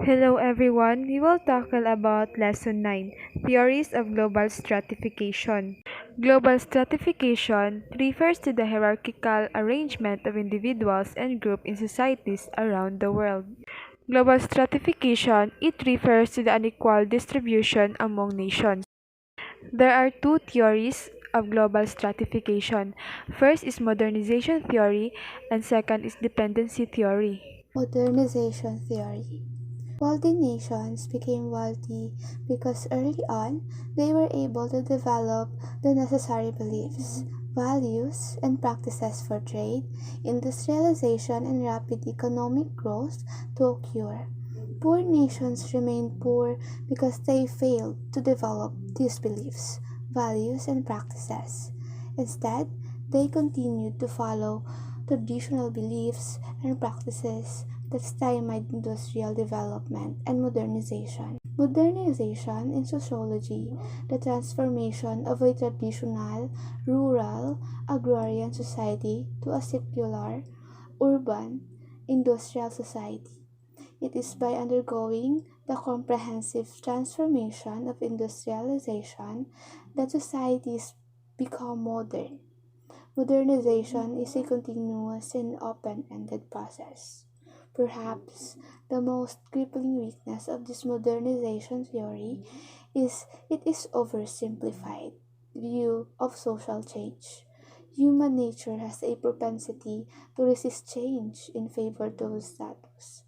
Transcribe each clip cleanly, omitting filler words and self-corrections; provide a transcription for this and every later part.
Hello everyone, we will tackle about Lesson 9, Theories of Global Stratification. Global stratification refers to the hierarchical arrangement of individuals and groups in societies around the world. Global stratification, it refers to the unequal distribution among nations. There are two theories of global stratification. First is modernization theory and second is dependency theory. Modernization theory. Wealthy nations became wealthy because early on they were able to develop the necessary beliefs, values, and practices for trade, industrialization, and rapid economic growth to occur. Poor nations remained poor because they failed to develop these beliefs, values, and practices. Instead, they continued to follow traditional beliefs and practices that stymied industrial development and modernization. Modernization in sociology, the transformation of a traditional, rural, agrarian society to a secular, urban, industrial society. It is by undergoing the comprehensive transformation of industrialization that societies become modern. Modernization is a continuous and open-ended process. Perhaps the most crippling weakness of this modernization theory is it is oversimplified view of social change. Human nature has a propensity to resist change in favor of status.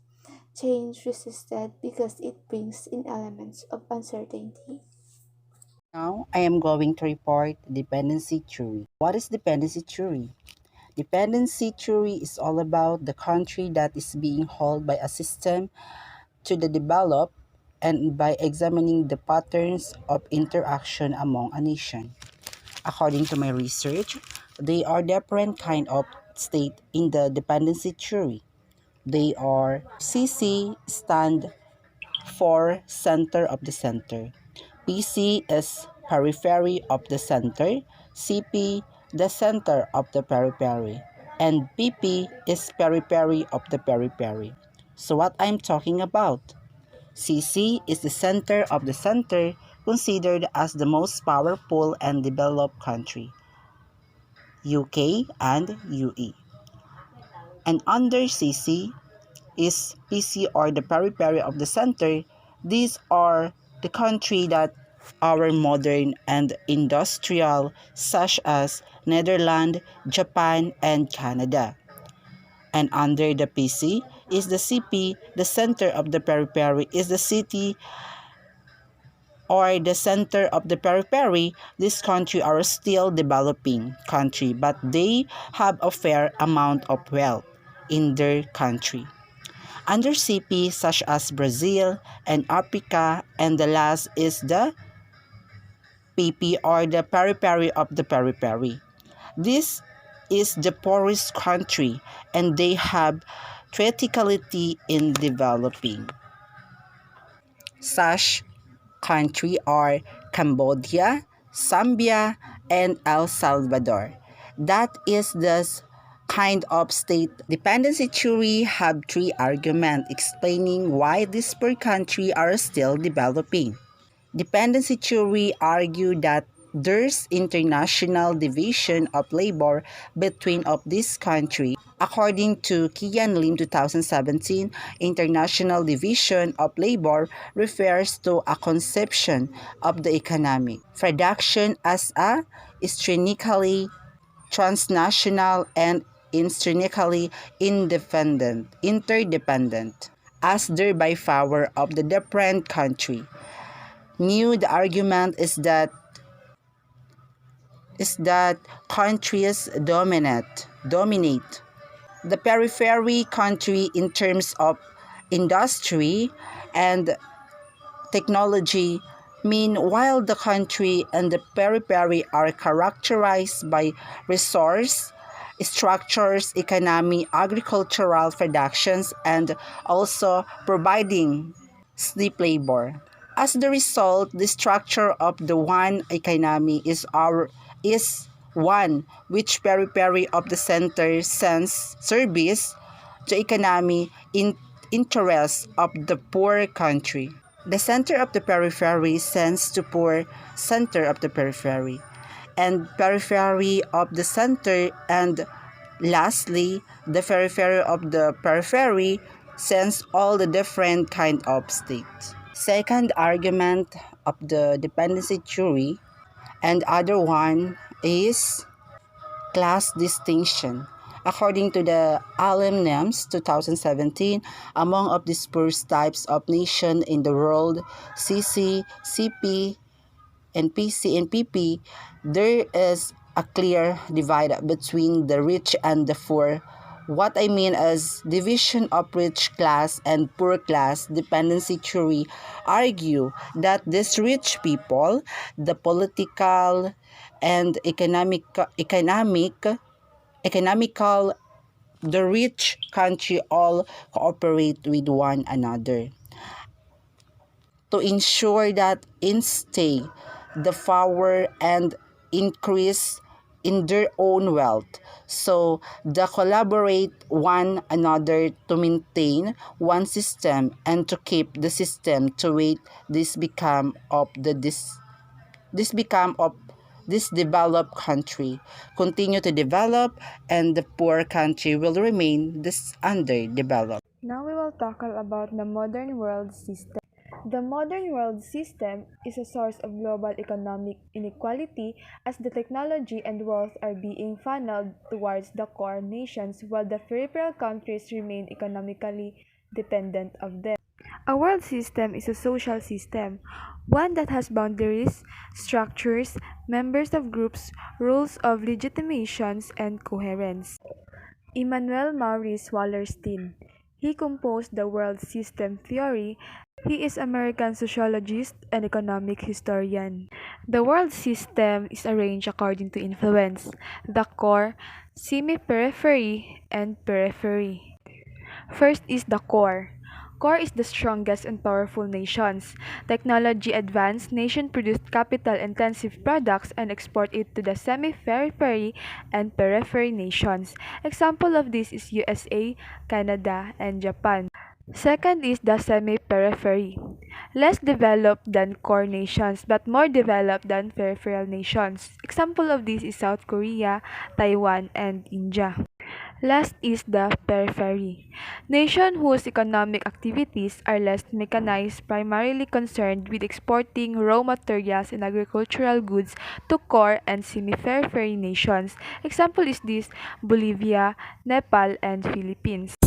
Change resisted because it brings in elements of uncertainty. Now, I am going to report dependency theory. What is dependency theory? Dependency theory is all about the country that is being held by a system to the develop and by examining the patterns of interaction among a nation. According to my research, they are different kind of state in the dependency theory. They are CC stand for center of the center. PC is periphery of the center, CP the center of the periphery, and PP is periphery of the periphery. So what I'm talking about? CC is the center of the center considered as the most powerful and developed country, UK and UE. And under CC is PC or the periphery of the center. These are the country that are modern and industrial such as Netherlands, Japan, and Canada. And under the PC is the CP, the center of the periphery is the city or the center of the periphery. This country are still developing country but they have a fair amount of wealth in their country. Under CP such as Brazil and Africa, and the last is the PP or the periphery of the periphery. This is the poorest country and they have criticality in developing. Such country are Cambodia, Zambia, and El Salvador. That is the kind of state dependency theory have three arguments explaining why these poor countries are still developing. Dependency theory argue that there's international division of labor between of this country. According to Kian Lim 2017, international division of labor refers to a conception of the economic production as a strategically transnational and intrinsically interdependent, as thereby power of the different country. New the argument is that countries dominate the periphery country in terms of industry and technology. Meanwhile, the country and the periphery are characterized by resource structures, economy, agricultural productions, and also providing slave labor. As the result, the structure of the one economy is one which periphery of the center sends service to economy interests of the poor country. The center of the periphery sends to poor center of the periphery, and periphery of the center, and lastly, the periphery of the periphery sends all the different kind of states. Second argument of the dependency theory, and other one is class distinction. According to the NAMS 2017, among of the first types of nation in the world, CC, CP, and PC and PP, there is a clear divide between the rich and the poor. What I mean is division of rich class and poor class dependency theory argue that these rich people, the political and economical, the rich country all cooperate with one another to ensure that instay the power and increase in their own wealth. So they collaborate one another to maintain one system and to keep the system to wait this become of this developed country continue to develop, and the poor country will remain this underdeveloped. Now we will talk about the modern world system. The modern world system is a source of global economic inequality as the technology and wealth are being funneled towards the core nations while the peripheral countries remain economically dependent of them. A world system is a social system, one that has boundaries, structures, members of groups, rules of legitimations, and coherence. Immanuel Maurice Wallerstein. He composed the world system theory. He is American sociologist and economic historian. The world system is arranged according to influence, the core, semi-periphery, and periphery. First is the core. Core is the strongest and powerful nations. Technology advanced nation produce capital-intensive products and export it to the semi-periphery and periphery nations. Example of this is USA, Canada, and Japan. Second is the semi-periphery. Less developed than core nations but more developed than peripheral nations. Example of this is South Korea, Taiwan, and India. Last is the periphery. Nations whose economic activities are less mechanized, primarily concerned with exporting raw materials and agricultural goods to core and semi-periphery nations. Example is this Bolivia, Nepal, and Philippines.